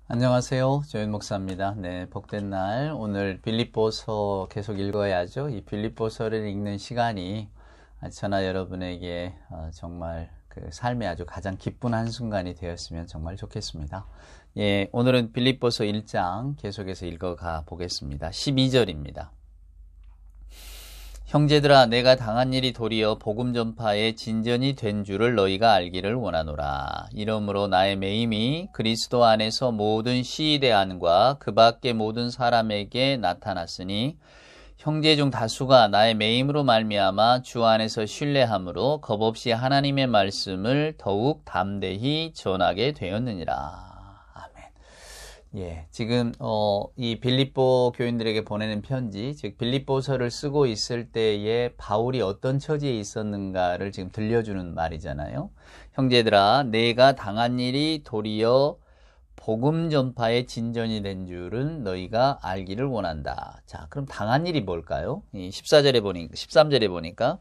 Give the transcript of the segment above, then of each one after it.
안녕하세요. 조현 목사입니다. 네, 복된 날. 오늘 빌립보서 계속 읽어야죠. 이 빌립보서를 읽는 시간이 저나 여러분에게 정말 그 삶의 아주 가장 기쁜 한순간이 되었으면 정말 좋겠습니다. 예, 오늘은 빌립보서 1장 계속해서 읽어가 보겠습니다. 12절입니다. 형제들아, 내가 당한 일이 도리어 복음 전파의 진전이 된 줄을 너희가 알기를 원하노라. 이러므로 나의 매임이 그리스도 안에서 모든 시대안과 그 밖의 모든 사람에게 나타났으니 형제 중 다수가 나의 매임으로 말미암아 주 안에서 신뢰함으로 겁없이 하나님의 말씀을 더욱 담대히 전하게 되었느니라. 예, 지금 이 빌립보 교인들에게 보내는 편지, 즉 빌립보서를 쓰고 있을 때에 바울이 어떤 처지에 있었는가를 지금 들려주는 말이잖아요. 형제들아, 내가 당한 일이 도리어 복음 전파의 진전이 된 줄은 너희가 알기를 원한다. 자, 그럼 당한 일이 뭘까요? 13절에 보니까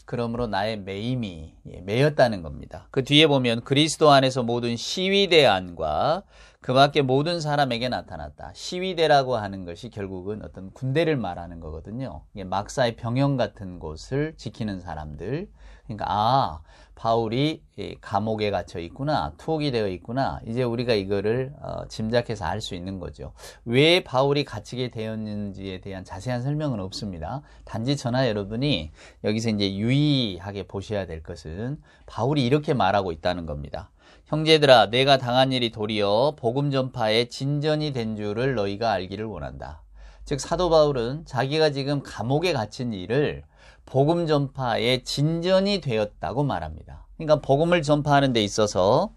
그러므로 나의 매임이 매였다는 겁니다. 그 뒤에 보면 그리스도 안에서 모든 시위대 안과 그 밖에 모든 사람에게 나타났다. 시위대라고 하는 것이 결국은 어떤 군대를 말하는 거거든요. 막사의 병영 같은 곳을 지키는 사람들. 그러니까 바울이 감옥에 갇혀 있구나, 투옥이 되어 있구나. 이제 우리가 이거를 짐작해서 알 수 있는 거죠. 왜 바울이 갇히게 되었는지에 대한 자세한 설명은 없습니다. 단지 저나 여러분이 여기서 이제 유의하게 보셔야 될 것은 바울이 이렇게 말하고 있다는 겁니다. 형제들아, 내가 당한 일이 도리어 복음 전파의 진전이 된 줄을 너희가 알기를 원한다. 즉 사도 바울은 자기가 지금 감옥에 갇힌 일을 복음 전파의 진전이 되었다고 말합니다. 그러니까 복음을 전파하는 데 있어서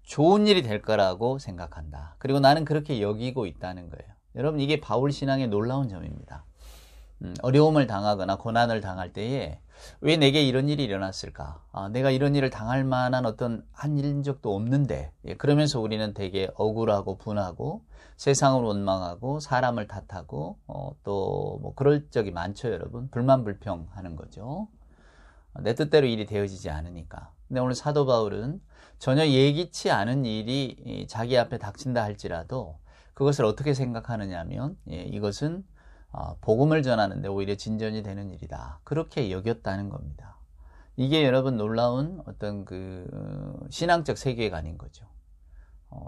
좋은 일이 될 거라고 생각한다. 그리고 나는 그렇게 여기고 있다는 거예요. 여러분, 이게 바울 신앙의 놀라운 점입니다. 어려움을 당하거나 고난을 당할 때에 왜 내게 이런 일이 일어났을까? 내가 이런 일을 당할 만한 어떤 한 일인 적도 없는데, 그러면서 우리는 되게 억울하고 분하고 세상을 원망하고 사람을 탓하고 또 뭐 그럴 적이 많죠, 여러분. 불만불평하는 거죠. 내 뜻대로 일이 되어지지 않으니까. 근데 오늘 사도 바울은 전혀 예기치 않은 일이 자기 앞에 닥친다 할지라도 그것을 어떻게 생각하느냐 하면 이것은 복음을 전하는데 오히려 진전이 되는 일이다. 그렇게 여겼다는 겁니다. 이게 여러분 놀라운 어떤 신앙적 세계관인 거죠.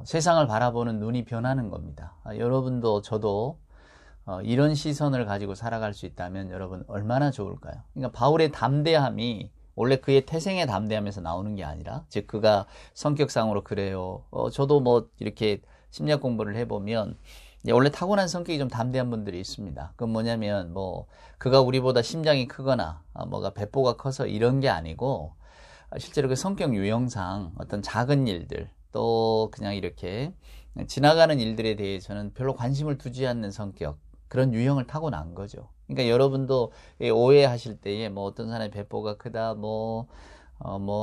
세상을 바라보는 눈이 변하는 겁니다. 여러분도 저도 이런 시선을 가지고 살아갈 수 있다면 여러분 얼마나 좋을까요? 그러니까 바울의 담대함이 원래 그의 태생의 담대함에서 나오는 게 아니라, 즉 그가 성격상으로 그래요. 저도 뭐 이렇게 심리학 공부를 해보면 원래 타고난 성격이 좀 담대한 분들이 있습니다. 그건 뭐냐면 그가 우리보다 심장이 크거나 뭐가 배포가 커서 이런 게 아니고 실제로 그 성격 유형상 어떤 작은 일들 또 그냥 이렇게 지나가는 일들에 대해서는 별로 관심을 두지 않는 성격, 그런 유형을 타고난 거죠. 그러니까 여러분도 오해하실 때에 어떤 사람이 배포가 크다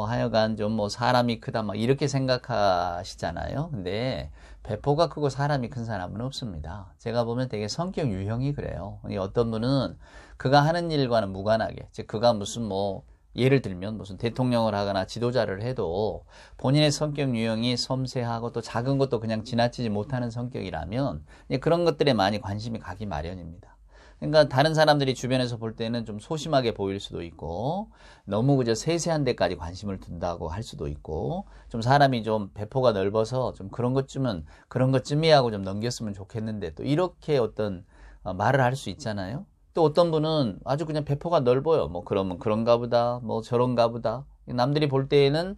하여간 좀 사람이 크다 이렇게 생각하시잖아요. 근데 배포가 크고 사람이 큰 사람은 없습니다. 제가 보면 되게 성격 유형이 그래요. 어떤 분은 그가 하는 일과는 무관하게, 즉 그가 무슨 예를 들면 무슨 대통령을 하거나 지도자를 해도 본인의 성격 유형이 섬세하고 또 작은 것도 그냥 지나치지 못하는 성격이라면 그런 것들에 많이 관심이 가기 마련입니다. 그러니까 다른 사람들이 주변에서 볼 때는 좀 소심하게 보일 수도 있고 너무 그저 세세한 데까지 관심을 둔다고 할 수도 있고 좀 사람이 좀 배포가 넓어서 좀 그런 것쯤이야 하고 좀 넘겼으면 좋겠는데 또 이렇게 어떤 말을 할 수 있잖아요. 또 어떤 분은 아주 그냥 배포가 넓어요. 그러면 그런가 보다, 저런가 보다. 남들이 볼 때에는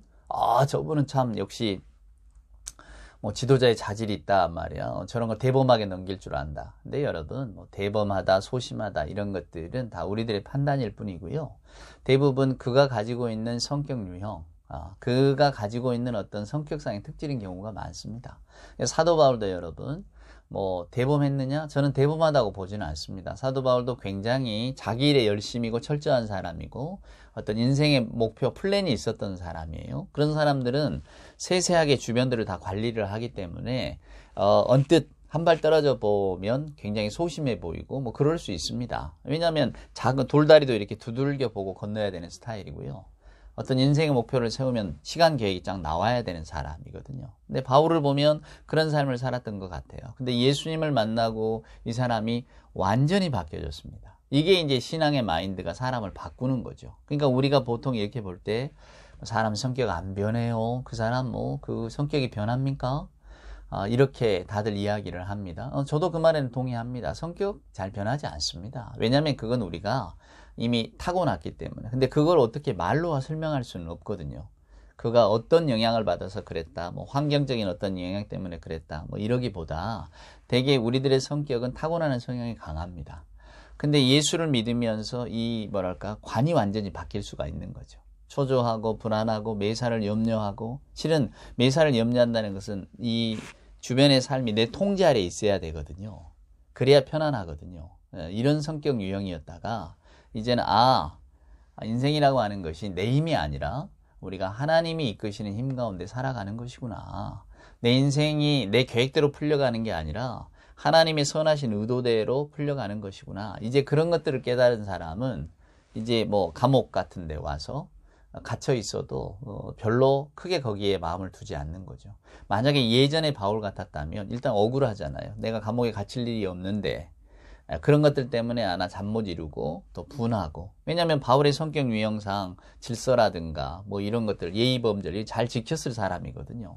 저분은 참 역시 지도자의 자질이 있다 말이야. 저런 거 대범하게 넘길 줄 안다. 근데 여러분, 대범하다, 소심하다 이런 것들은 다 우리들의 판단일 뿐이고요. 대부분 그가 가지고 있는 성격 유형, 그가 가지고 있는 어떤 성격상의 특질인 경우가 많습니다. 사도 바울도 여러분, 대범했느냐? 저는 대범하다고 보지는 않습니다. 사도 바울도 굉장히 자기 일에 열심이고 철저한 사람이고 어떤 인생의 목표, 플랜이 있었던 사람이에요. 그런 사람들은 세세하게 주변들을 다 관리를 하기 때문에 언뜻 한 발 떨어져 보면 굉장히 소심해 보이고 그럴 수 있습니다. 왜냐하면 작은 돌다리도 이렇게 두들겨 보고 건너야 되는 스타일이고요. 어떤 인생의 목표를 세우면 시간 계획이 쫙 나와야 되는 사람이거든요. 근데 바울을 보면 그런 삶을 살았던 것 같아요. 근데 예수님을 만나고 이 사람이 완전히 바뀌어졌습니다. 이게 이제 신앙의 마인드가 사람을 바꾸는 거죠. 그러니까 우리가 보통 이렇게 볼 때 사람 성격 안 변해요. 그 사람 뭐 그 성격이 변합니까? 이렇게 다들 이야기를 합니다. 저도 그 말에는 동의합니다. 성격 잘 변하지 않습니다. 왜냐하면 그건 우리가 이미 타고났기 때문에. 근데 그걸 어떻게 말로 설명할 수는 없거든요. 그가 어떤 영향을 받아서 그랬다, 뭐 환경적인 어떤 영향 때문에 그랬다, 뭐 이러기보다 대개 우리들의 성격은 타고나는 성향이 강합니다. 근데 예수를 믿으면서 이 뭐랄까 관이 완전히 바뀔 수가 있는 거죠. 초조하고 불안하고 매사를 염려하고, 실은 매사를 염려한다는 것은 이 주변의 삶이 내 통제 아래에 있어야 되거든요. 그래야 편안하거든요. 이런 성격 유형이었다가 이제는 인생이라고 하는 것이 내 힘이 아니라 우리가 하나님이 이끄시는 힘 가운데 살아가는 것이구나. 내 인생이 내 계획대로 풀려가는 게 아니라 하나님의 선하신 의도대로 풀려가는 것이구나. 이제 그런 것들을 깨달은 사람은 이제 뭐 감옥 같은 데 와서 갇혀 있어도 별로 크게 거기에 마음을 두지 않는 거죠. 만약에 예전에 바울 같았다면 일단 억울하잖아요. 내가 감옥에 갇힐 일이 없는데 그런 것들 때문에 나 잠 못 이루고 또 분하고. 왜냐하면 바울의 성격 유형상 질서라든가 뭐 이런 것들, 예의 범절이 잘 지켰을 사람이거든요.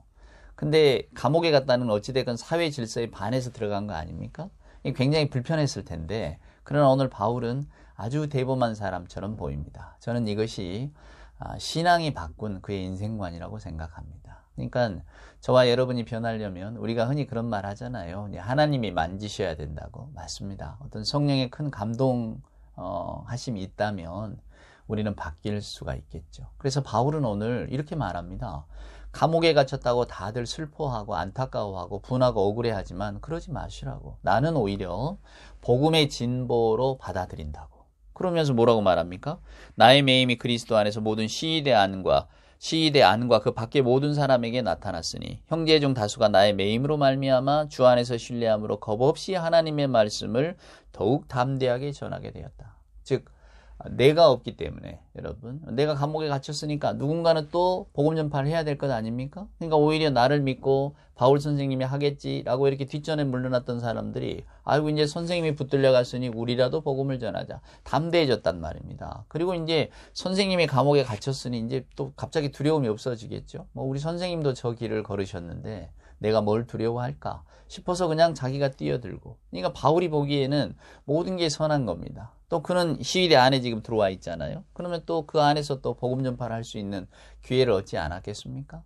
근데 감옥에 갔다는 어찌됐건 사회 질서에 반해서 들어간 거 아닙니까? 굉장히 불편했을 텐데, 그러나 오늘 바울은 아주 대범한 사람처럼 보입니다. 저는 이것이 신앙이 바꾼 그의 인생관이라고 생각합니다. 그러니까 저와 여러분이 변하려면 우리가 흔히 그런 말 하잖아요. 하나님이 만지셔야 된다고. 맞습니다. 어떤 성령의 큰 감동 하심이 있다면 우리는 바뀔 수가 있겠죠. 그래서 바울은 오늘 이렇게 말합니다. 감옥에 갇혔다고 다들 슬퍼하고 안타까워하고 분하고 억울해하지만 그러지 마시라고. 나는 오히려 복음의 진보로 받아들인다고. 그러면서 뭐라고 말합니까? 나의 매임이 그리스도 안에서 모든 시위대 안과 그 밖에 모든 사람에게 나타났으니 형제 중 다수가 나의 매임으로 말미암아 주 안에서 신뢰함으로 겁없이 하나님의 말씀을 더욱 담대하게 전하게 되었다. 즉 내가 없기 때문에, 여러분, 내가 감옥에 갇혔으니까 누군가는 또 복음 전파를 해야 될 것 아닙니까? 그러니까 오히려 나를 믿고 바울 선생님이 하겠지라고 이렇게 뒷전에 물러났던 사람들이 아이고 이제 선생님이 붙들려 갔으니 우리라도 복음을 전하자, 담대해졌단 말입니다. 그리고 이제 선생님이 감옥에 갇혔으니 이제 또 갑자기 두려움이 없어지겠죠. 뭐 우리 선생님도 저 길을 걸으셨는데 내가 뭘 두려워할까 싶어서 그냥 자기가 뛰어들고. 그러니까 바울이 보기에는 모든 게 선한 겁니다. 또 그는 시위대 안에 지금 들어와 있잖아요. 그러면 또 그 안에서 또 복음 전파를 할 수 있는 기회를 얻지 않았겠습니까?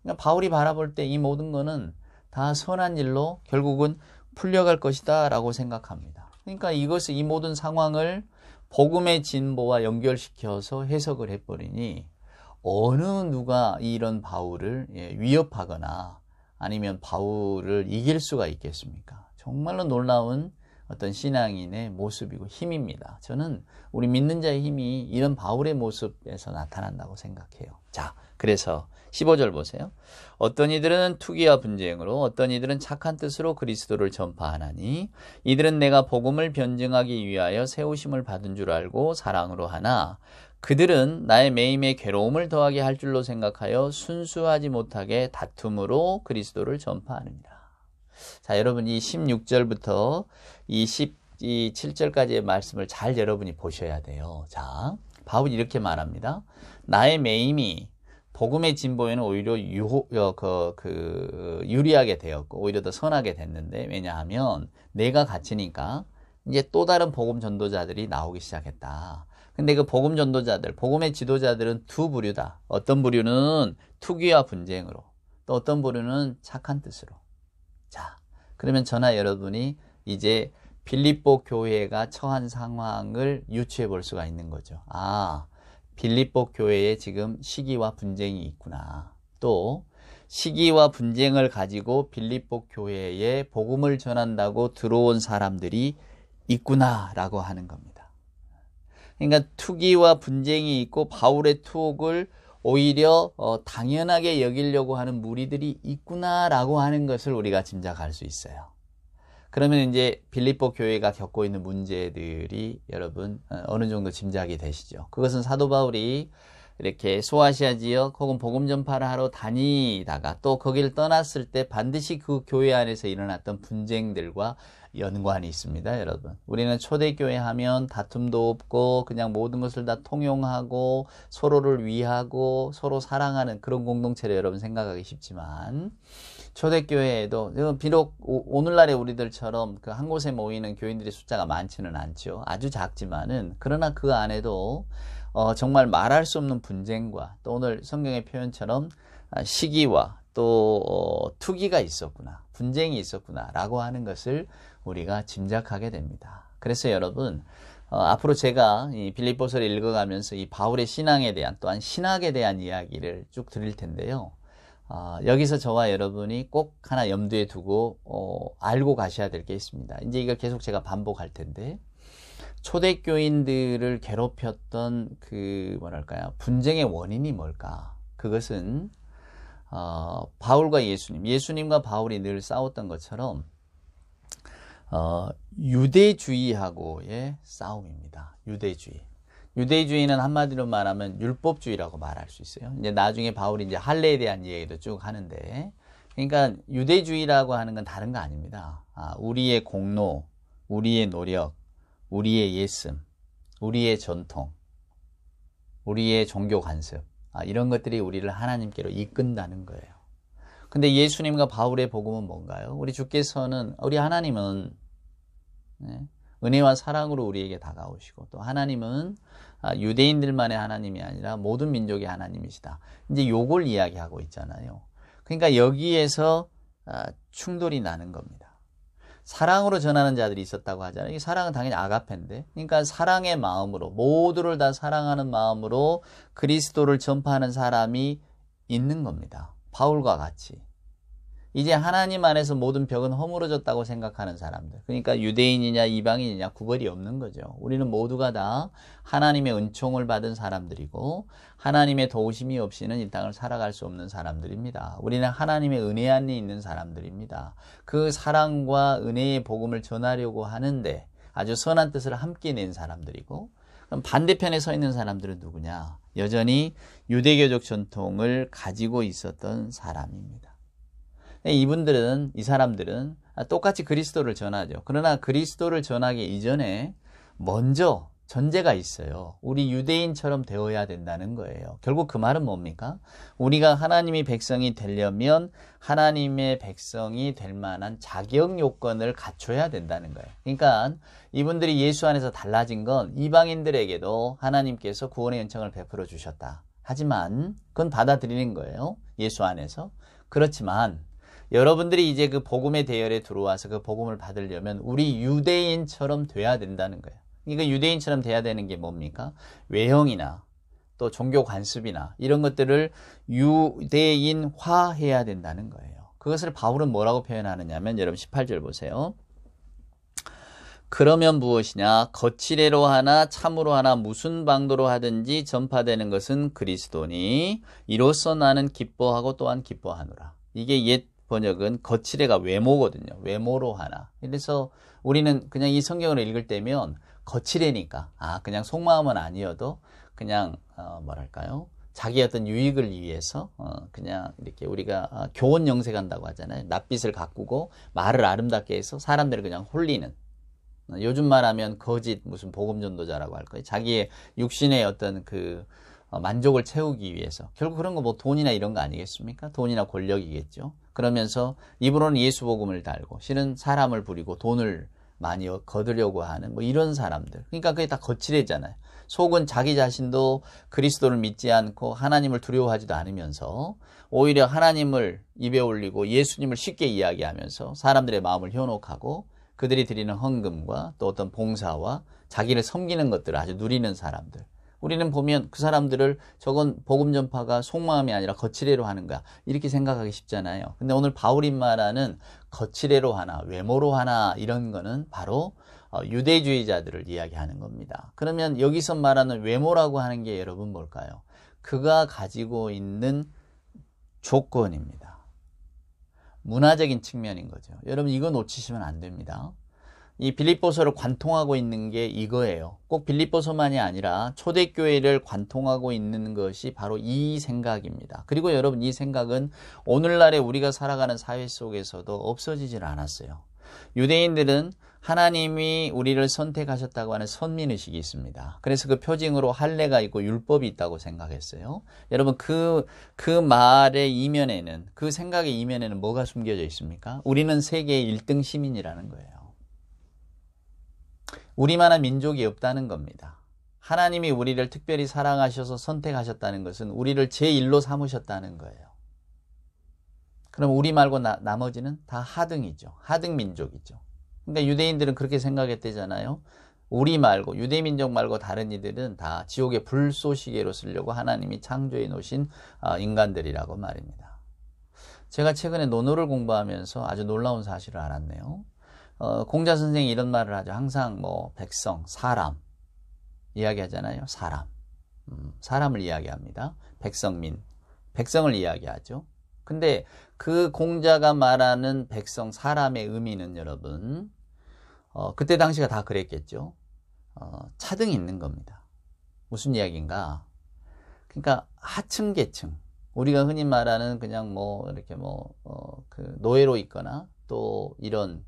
그러니까 바울이 바라볼 때 이 모든 거는 다 선한 일로 결국은 풀려갈 것이다 라고 생각합니다. 그러니까 이 모든 상황을 복음의 진보와 연결시켜서 해석을 해버리니 어느 누가 이런 바울을 위협하거나 아니면 바울을 이길 수가 있겠습니까? 정말로 놀라운 어떤 신앙인의 모습이고 힘입니다. 저는 우리 믿는 자의 힘이 이런 바울의 모습에서 나타난다고 생각해요. 자, 그래서 15절 보세요. 어떤 이들은 투기와 분쟁으로, 어떤 이들은 착한 뜻으로 그리스도를 전파하나니 이들은 내가 복음을 변증하기 위하여 세우심을 받은 줄 알고 사랑으로 하나 그들은 나의 매임에 괴로움을 더하게 할 줄로 생각하여 순수하지 못하게 다툼으로 그리스도를 전파하느니라. 자, 여러분 이 16절부터 이 17절까지의 말씀을 잘 여러분이 보셔야 돼요. 자, 바울이 이렇게 말합니다. 나의 매임이 복음의 진보에는 오히려 유리하게 되었고 오히려 더 선하게 됐는데, 왜냐하면 내가 갇히니까 이제 또 다른 복음 전도자들이 나오기 시작했다. 근데 그 복음 전도자들, 복음의 지도자들은 두 부류다. 어떤 부류는 투기와 분쟁으로, 또 어떤 부류는 착한 뜻으로. 자, 그러면 저나 여러분이 이제 빌립보 교회가 처한 상황을 유추해 볼 수가 있는 거죠. 빌립보 교회에 지금 시기와 분쟁이 있구나. 또 시기와 분쟁을 가지고 빌립보 교회에 복음을 전한다고 들어온 사람들이 있구나라고 하는 겁니다. 그러니까 투기와 분쟁이 있고 바울의 투옥을 오히려 당연하게 여기려고 하는 무리들이 있구나라고 하는 것을 우리가 짐작할 수 있어요. 그러면 이제 빌립보 교회가 겪고 있는 문제들이 여러분 어느 정도 짐작이 되시죠. 그것은 사도 바울이 이렇게 소아시아 지역 혹은 복음 전파를 하러 다니다가 또 거기를 떠났을 때 반드시 그 교회 안에서 일어났던 분쟁들과 연관이 있습니다, 여러분. 우리는 초대교회 하면 다툼도 없고 그냥 모든 것을 다 통용하고 서로를 위하고 서로 사랑하는 그런 공동체를 여러분 생각하기 쉽지만 초대교회에도 비록 오늘날의 우리들처럼 그 한 곳에 모이는 교인들의 숫자가 많지는 않죠. 아주 작지만은 그러나 그 안에도 정말 말할 수 없는 분쟁과 또 오늘 성경의 표현처럼 시기와 또 투기가 있었구나, 분쟁이 있었구나 라고 하는 것을 우리가 짐작하게 됩니다. 그래서 여러분 앞으로 제가 이 빌립보서를 읽어가면서 이 바울의 신앙에 대한 또한 신학에 대한 이야기를 쭉 드릴 텐데요. 여기서 저와 여러분이 꼭 하나 염두에 두고 알고 가셔야 될 게 있습니다. 이제 이걸 계속 제가 반복할 텐데 초대교인들을 괴롭혔던 그 뭐랄까요, 분쟁의 원인이 뭘까? 그것은 바울과 예수님과 바울이 늘 싸웠던 것처럼 유대주의하고의 싸움입니다. 유대주의는 한마디로 말하면 율법주의라고 말할 수 있어요. 이제 나중에 바울이 이제 할례에 대한 이야기도 쭉 하는데, 그러니까 유대주의라고 하는 건 다른 거 아닙니다. 우리의 공로, 우리의 노력, 우리의 예씀, 우리의 전통, 우리의 종교 관습, 이런 것들이 우리를 하나님께로 이끈다는 거예요. 근데 예수님과 바울의 복음은 뭔가요? 우리 하나님은 은혜와 사랑으로 우리에게 다가오시고 또 하나님은 유대인들만의 하나님이 아니라 모든 민족의 하나님이시다. 이제 요걸 이야기하고 있잖아요. 그러니까 여기에서 충돌이 나는 겁니다. 사랑으로 전하는 자들이 있었다고 하잖아요. 이 사랑은 당연히 아가페인데, 그러니까 사랑의 마음으로, 모두를 다 사랑하는 마음으로 그리스도를 전파하는 사람이 있는 겁니다. 바울과 같이. 이제 하나님 안에서 모든 벽은 허물어졌다고 생각하는 사람들, 그러니까 유대인이냐 이방인이냐 구별이 없는 거죠. 우리는 모두가 다 하나님의 은총을 받은 사람들이고 하나님의 도우심이 없이는 이 땅을 살아갈 수 없는 사람들입니다. 우리는 하나님의 은혜 안에 있는 사람들입니다. 그 사랑과 은혜의 복음을 전하려고 하는데 아주 선한 뜻을 함께 낸 사람들이고, 그럼 반대편에 서 있는 사람들은 누구냐? 여전히 유대교적 전통을 가지고 있었던 사람입니다. 이 사람들은 똑같이 그리스도를 전하죠. 그러나 그리스도를 전하기 이전에 먼저 전제가 있어요. 우리 유대인처럼 되어야 된다는 거예요. 결국 그 말은 뭡니까? 우리가 하나님의 백성이 되려면 하나님의 백성이 될 만한 자격 요건을 갖춰야 된다는 거예요. 그러니까 이분들이 예수 안에서 달라진 건 이방인들에게도 하나님께서 구원의 은총을 베풀어 주셨다. 하지만 그건 받아들이는 거예요. 예수 안에서. 그렇지만 여러분들이 이제 그 복음의 대열에 들어와서 그 복음을 받으려면 우리 유대인처럼 돼야 된다는 거예요. 그러니까 유대인처럼 돼야 되는 게 뭡니까? 외형이나 또 종교 관습이나 이런 것들을 유대인화해야 된다는 거예요. 그것을 바울은 뭐라고 표현하느냐면 여러분 18절 보세요. 그러면 무엇이냐? 거칠애로 하나 참으로 하나 무슨 방도로 하든지 전파되는 것은 그리스도니 이로써 나는 기뻐하고 또한 기뻐하노라. 이게 옛 번역은 거칠애가 외모거든요. 외모로 하나. 그래서 우리는 그냥 이 성경을 읽을 때면 거칠애니까 그냥 속마음은 아니어도 그냥 뭐랄까요? 자기 어떤 유익을 위해서 그냥 이렇게 우리가 교원 영색한다고 하잖아요. 낯빛을 가꾸고 말을 아름답게 해서 사람들을 그냥 홀리는, 요즘 말하면 거짓 무슨 복음 전도자라고 할 거예요. 자기의 육신의 어떤 그 만족을 채우기 위해서. 결국 그런 거 뭐 돈이나 이런 거 아니겠습니까? 돈이나 권력이겠죠. 그러면서 입으로는 예수 복음을 달고 실은 사람을 부리고 돈을 많이 거두려고 하는 뭐 이런 사람들. 그러니까 그게 다 거칠애잖아요. 속은 자기 자신도 그리스도를 믿지 않고 하나님을 두려워하지도 않으면서 오히려 하나님을 입에 올리고 예수님을 쉽게 이야기하면서 사람들의 마음을 현혹하고 그들이 드리는 헌금과 또 어떤 봉사와 자기를 섬기는 것들을 아주 누리는 사람들. 우리는 보면 그 사람들을 저건 복음 전파가 속마음이 아니라 거칠애로 하는 거야, 이렇게 생각하기 쉽잖아요. 근데 오늘 바울이 말하는 거칠애로 하나, 외모로 하나, 이런 거는 바로 유대주의자들을 이야기하는 겁니다. 그러면 여기서 말하는 외모라고 하는 게 여러분 뭘까요? 그가 가지고 있는 조건입니다. 문화적인 측면인 거죠. 여러분 이거 놓치시면 안 됩니다. 이 빌립보서를 관통하고 있는 게 이거예요. 꼭 빌립보서만이 아니라 초대교회를 관통하고 있는 것이 바로 이 생각입니다. 그리고 여러분, 이 생각은 오늘날에 우리가 살아가는 사회 속에서도 없어지질 않았어요. 유대인들은 하나님이 우리를 선택하셨다고 하는 선민의식이 있습니다. 그래서 그 표징으로 할례가 있고 율법이 있다고 생각했어요. 여러분, 그 말의 이면에는, 그 생각의 이면에는 뭐가 숨겨져 있습니까? 우리는 세계의 1등 시민이라는 거예요. 우리만한 민족이 없다는 겁니다. 하나님이 우리를 특별히 사랑하셔서 선택하셨다는 것은 우리를 제1로 삼으셨다는 거예요. 그럼 우리 말고 나머지는 다 하등이죠. 하등 민족이죠. 그러니까 유대인들은 그렇게 생각했대잖아요. 우리 말고, 유대 민족 말고 다른 이들은 다 지옥의 불쏘시개로 쓰려고 하나님이 창조해 놓으신 인간들이라고 말입니다. 제가 최근에 논어를 공부하면서 아주 놀라운 사실을 알았네요. 공자 선생이 이런 말을 하죠. 항상 백성, 사람 이야기하잖아요. 사람을 이야기합니다. 백성민, 백성을 이야기하죠. 근데 그 공자가 말하는 백성, 사람의 의미는 여러분, 그때 당시가 다 그랬겠죠. 차등이 있는 겁니다. 무슨 이야기인가? 그러니까 하층 계층, 우리가 흔히 말하는 그냥 이렇게 그 노예로 있거나 또 이런,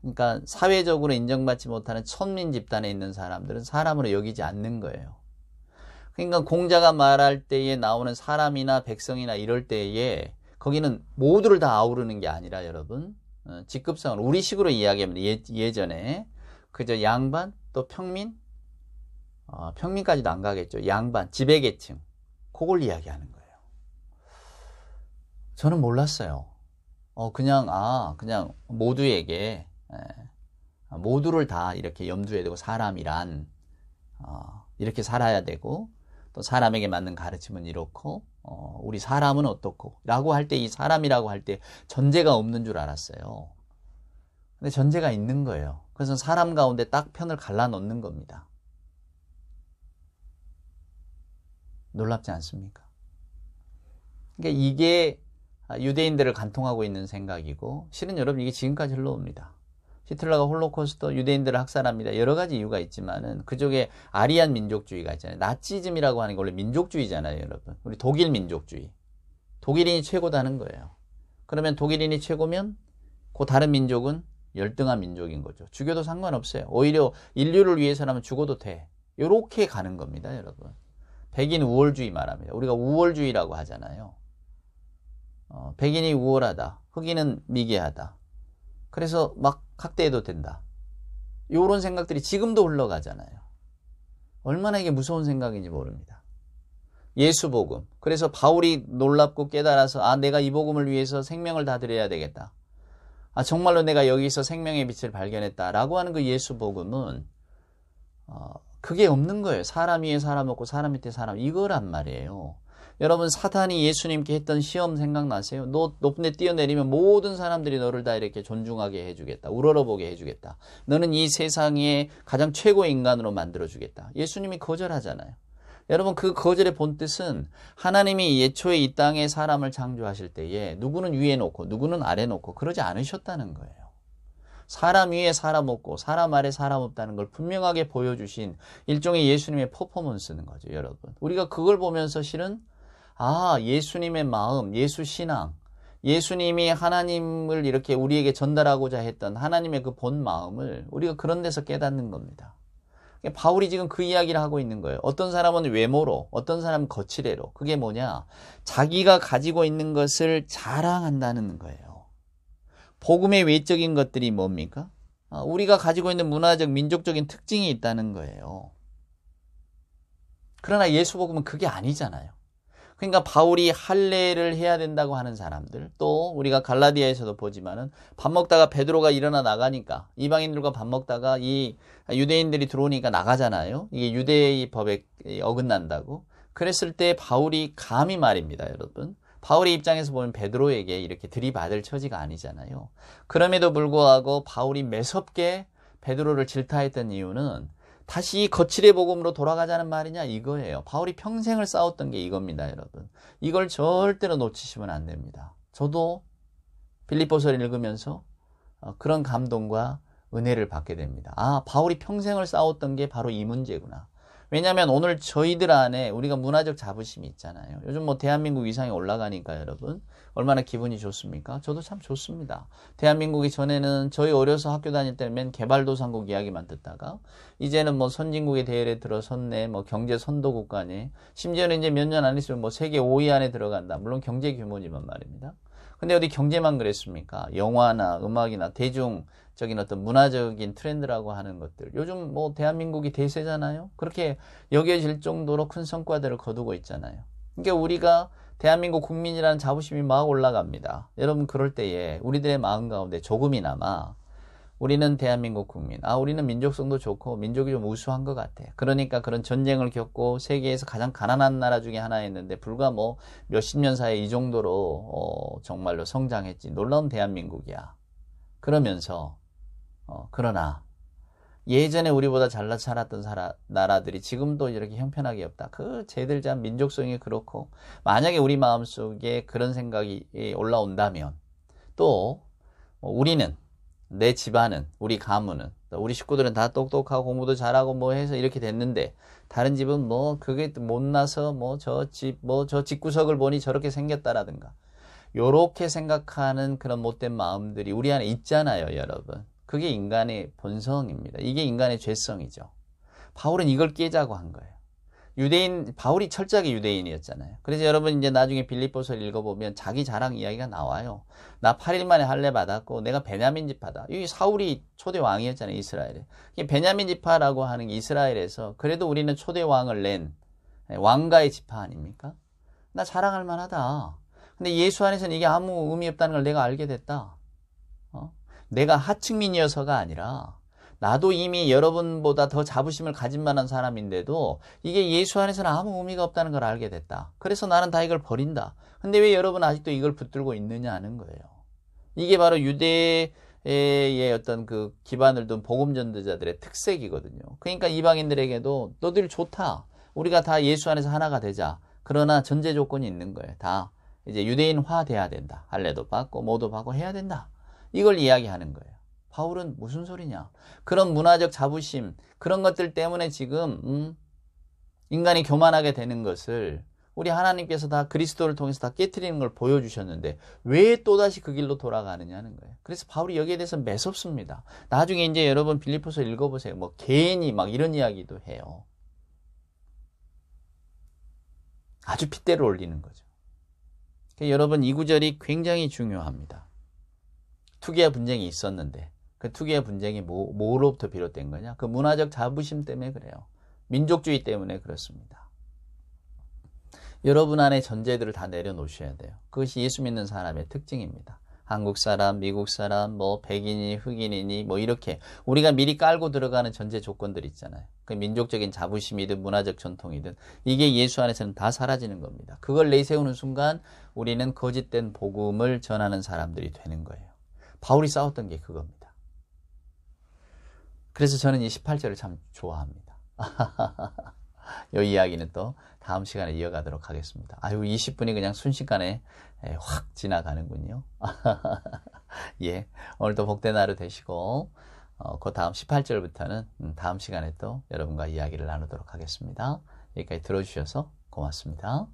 그러니까 사회적으로 인정받지 못하는 천민 집단에 있는 사람들은 사람으로 여기지 않는 거예요. 그러니까 공자가 말할 때에 나오는 사람이나 백성이나 이럴 때에 거기는 모두를 다 아우르는 게 아니라 여러분, 직급상으로 우리식으로 이야기하면 예전에 그저 양반 또 평민, 평민까지도 안 가겠죠. 양반, 지배계층, 그걸 이야기하는 거예요. 저는 몰랐어요. 그냥 모두에게, 모두를 다 이렇게 염두에 두고 사람이란 이렇게 살아야 되고, 또 사람에게 맞는 가르침은 이렇고, 우리 사람은 어떻고 라고 할 때, 이 사람이라고 할 때 전제가 없는 줄 알았어요. 근데 전제가 있는 거예요. 그래서 사람 가운데 딱 편을 갈라 놓는 겁니다. 놀랍지 않습니까? 그러니까 이게 유대인들을 관통하고 있는 생각이고, 실은 여러분 이게 지금까지 흘러옵니다. 히틀러가 홀로코스트 유대인들을 학살합니다. 여러 가지 이유가 있지만은 그쪽에 아리안 민족주의가 있잖아요. 나치즘이라고 하는 게 원래 민족주의잖아요, 여러분. 우리 독일 민족주의. 독일인이 최고다는 거예요. 그러면 독일인이 최고면 그 다른 민족은 열등한 민족인 거죠. 죽여도 상관없어요. 오히려 인류를 위해서라면 죽어도 돼. 이렇게 가는 겁니다, 여러분. 백인 우월주의 말합니다. 우리가 우월주의라고 하잖아요. 백인이 우월하다. 흑인은 미개하다. 그래서 막 학대해도 된다. 이런 생각들이 지금도 흘러가잖아요. 얼마나 이게 무서운 생각인지 모릅니다. 예수복음. 그래서 바울이 놀랍고 깨달아서 내가 이 복음을 위해서 생명을 다 드려야 되겠다. 정말로 내가 여기서 생명의 빛을 발견했다라고 하는 그 예수복음은 그게 없는 거예요. 사람 위에 사람 없고 사람 밑에 사람, 이거란 말이에요. 여러분, 사탄이 예수님께 했던 시험 생각나세요? 너 높은 데 뛰어내리면 모든 사람들이 너를 다 이렇게 존중하게 해주겠다. 우러러보게 해주겠다. 너는 이 세상의 가장 최고의 인간으로 만들어주겠다. 예수님이 거절하잖아요. 여러분, 그 거절의 본뜻은 하나님이 예초에 이 땅에 사람을 창조하실 때에 누구는 위에 놓고 누구는 아래 놓고 그러지 않으셨다는 거예요. 사람 위에 사람 없고 사람 아래 사람 없다는 걸 분명하게 보여주신 일종의 예수님의 퍼포먼스는 거죠, 여러분. 우리가 그걸 보면서 실은 예수님의 마음, 예수 신앙, 예수님이 하나님을 이렇게 우리에게 전달하고자 했던 하나님의 그 본 마음을 우리가 그런 데서 깨닫는 겁니다. 바울이 지금 그 이야기를 하고 있는 거예요. 어떤 사람은 외모로, 어떤 사람은 거칠애로. 그게 뭐냐? 자기가 가지고 있는 것을 자랑한다는 거예요. 복음의 외적인 것들이 뭡니까? 우리가 가지고 있는 문화적, 민족적인 특징이 있다는 거예요. 그러나 예수 복음은 그게 아니잖아요. 그러니까 바울이 할례를 해야 된다고 하는 사람들, 또 우리가 갈라디아에서도 보지만은 밥 먹다가 베드로가 일어나 나가니까, 이방인들과 밥 먹다가 이 유대인들이 들어오니까 나가잖아요. 이게 유대의 법에 어긋난다고. 그랬을 때 바울이 감히 말입니다, 여러분. 바울의 입장에서 보면 베드로에게 이렇게 들이받을 처지가 아니잖아요. 그럼에도 불구하고 바울이 매섭게 베드로를 질타했던 이유는 다시 거칠의 복음으로 돌아가자는 말이냐, 이거예요. 바울이 평생을 싸웠던 게 이겁니다, 여러분. 이걸 절대로 놓치시면 안 됩니다. 저도 빌립보서를 읽으면서 그런 감동과 은혜를 받게 됩니다. 아, 바울이 평생을 싸웠던 게 바로 이 문제구나. 왜냐하면 오늘 저희들 안에 우리가 문화적 자부심이 있잖아요. 요즘 뭐 대한민국 위상이 올라가니까 여러분 얼마나 기분이 좋습니까? 저도 참 좋습니다. 대한민국이 전에는 저희 어려서 학교 다닐 때는 개발도상국 이야기만 듣다가 이제는 뭐 선진국의 대열에 들어섰네, 뭐 경제 선도국가네, 심지어는 이제 몇 년 안 있으면 뭐 세계 5위 안에 들어간다. 물론 경제 규모지만 말입니다. 근데 어디 경제만 그랬습니까? 영화나 음악이나 대중적인 어떤 문화적인 트렌드라고 하는 것들. 요즘 뭐 대한민국이 대세잖아요? 그렇게 여겨질 정도로 큰 성과들을 거두고 있잖아요. 그러니까 우리가 대한민국 국민이라는 자부심이 막 올라갑니다. 여러분 그럴 때에 우리들의 마음 가운데 조금이나마 우리는 대한민국 국민. 아, 우리는 민족성도 좋고 민족이 좀 우수한 것 같아. 그러니까 그런 전쟁을 겪고 세계에서 가장 가난한 나라 중에 하나였는데 불과 뭐 몇십 년 사이에 이 정도로 정말로 성장했지. 놀라운 대한민국이야. 그러면서 그러나 예전에 우리보다 잘 살았던 나라들이 지금도 이렇게 형편하게 없다. 쟤들 참 민족성이 그렇고 만약에 우리 마음속에 그런 생각이 올라온다면 또 우리는 내 집안은, 우리 가문은, 우리 식구들은 다 똑똑하고 공부도 잘하고 뭐 해서 이렇게 됐는데 다른 집은 뭐 그게 못나서 뭐 저 집구석을 보니 저렇게 생겼다라든가 요렇게 생각하는 그런 못된 마음들이 우리 안에 있잖아요, 여러분. 그게 인간의 본성입니다. 이게 인간의 죄성이죠. 바울은 이걸 깨자고 한 거예요. 바울이 철저하게 유대인이었잖아요. 그래서 여러분 이제 나중에 빌립보서를 읽어보면 자기 자랑 이야기가 나와요. 나 8일 만에 할례 받았고 내가 베냐민 지파다. 이 사울이 초대 왕이었잖아요, 이스라엘에. 베냐민 지파라고 하는 게 이스라엘에서 그래도 우리는 초대 왕을 낸 왕가의 지파 아닙니까? 나 자랑할 만하다. 근데 예수 안에서는 이게 아무 의미 없다는 걸 내가 알게 됐다. 내가 하층민이어서가 아니라 나도 이미 여러분보다 더 자부심을 가진 만한 사람인데도 이게 예수 안에서는 아무 의미가 없다는 걸 알게 됐다. 그래서 나는 다 이걸 버린다. 근데 왜 여러분 아직도 이걸 붙들고 있느냐 하는 거예요. 이게 바로 유대의 어떤 그 기반을 둔 복음 전도자들의 특색이거든요. 그러니까 이방인들에게도 너들 좋다. 우리가 다 예수 안에서 하나가 되자. 그러나 전제 조건이 있는 거예요. 다 이제 유대인화 돼야 된다. 할례도 받고 뭐도 받고 해야 된다. 이걸 이야기하는 거예요. 바울은 무슨 소리냐? 그런 문화적 자부심, 그런 것들 때문에 지금 인간이 교만하게 되는 것을 우리 하나님께서 다 그리스도를 통해서 다 깨트리는 걸 보여주셨는데 왜 또다시 그 길로 돌아가느냐는 거예요. 그래서 바울이 여기에 대해서 매섭습니다. 나중에 이제 여러분 빌립보서 읽어보세요. 뭐 개인이 막 이런 이야기도 해요. 아주 핏대를 올리는 거죠. 그러니까 여러분 이 구절이 굉장히 중요합니다. 투기와 분쟁이 있었는데 그 투기와 분쟁이 뭐로부터 비롯된 거냐? 그 문화적 자부심 때문에 그래요. 민족주의 때문에 그렇습니다. 여러분 안에 전제들을 다 내려놓으셔야 돼요. 그것이 예수 믿는 사람의 특징입니다. 한국 사람, 미국 사람, 뭐 백인이, 흑인이니 뭐 이렇게 우리가 미리 깔고 들어가는 전제 조건들 있잖아요. 그 민족적인 자부심이든 문화적 전통이든 이게 예수 안에서는 다 사라지는 겁니다. 그걸 내세우는 순간 우리는 거짓된 복음을 전하는 사람들이 되는 거예요. 바울이 싸웠던 게 그겁니다. 그래서 저는 이 18절을 참 좋아합니다. 이 이야기는 또 다음 시간에 이어가도록 하겠습니다. 아유, 20분이 그냥 순식간에 확 지나가는군요. 예, 오늘도 복된 하루 되시고 그 다음 18절부터는 다음 시간에 또 여러분과 이야기를 나누도록 하겠습니다. 여기까지 들어주셔서 고맙습니다.